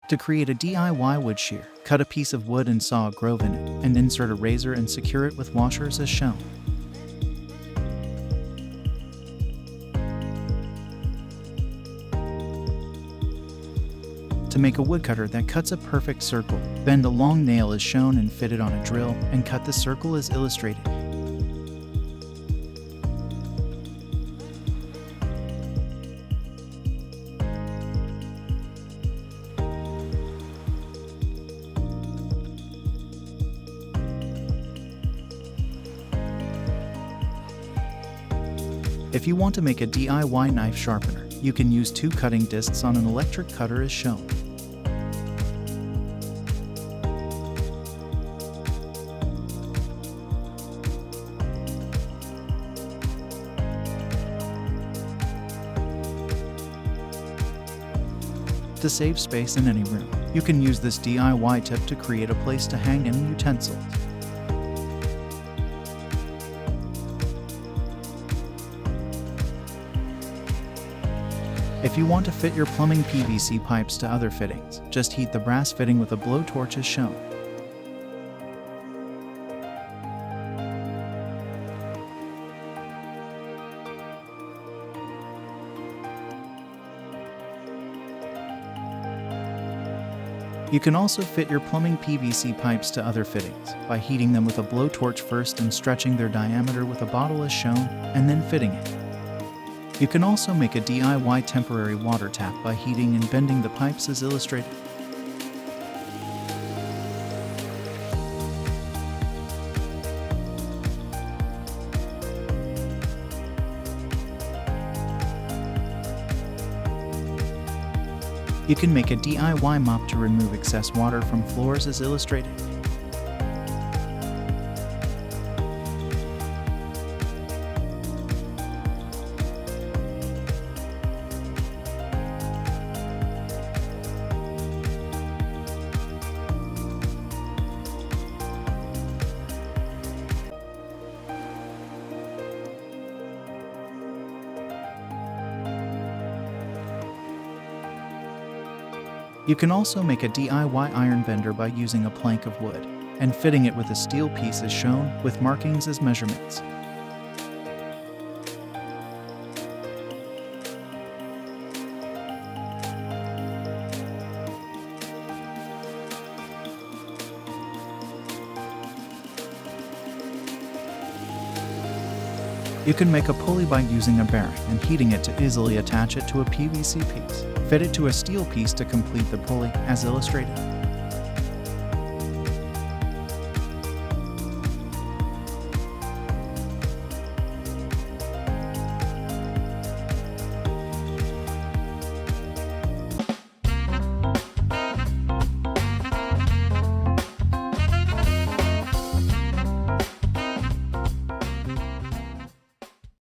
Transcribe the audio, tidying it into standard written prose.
To create a DIY wood shear, cut a piece of wood and saw a groove in it, and insert a razor and secure it with washers as shown. To make a woodcutter that cuts a perfect circle, bend a long nail as shown and fit it on a drill, and cut the circle as illustrated. If you want to make a DIY knife sharpener, you can use 2 cutting discs on an electric cutter as shown. To save space in any room, you can use this DIY tip to create a place to hang any utensils. If you want to fit your plumbing PVC pipes to other fittings, just heat the brass fitting with a blowtorch as shown. You can also fit your plumbing PVC pipes to other fittings by heating them with a blowtorch first and stretching their diameter with a bottle as shown, and then fitting it. You can also make a DIY temporary water tap by heating and bending the pipes as illustrated. You can make a DIY mop to remove excess water from floors as illustrated. You can also make a DIY iron bender by using a plank of wood and fitting it with a steel piece as shown, with markings as measurements. You can make a pulley by using a bearing and heating it to easily attach it to a PVC piece. Fit it to a steel piece to complete the pulley, as illustrated.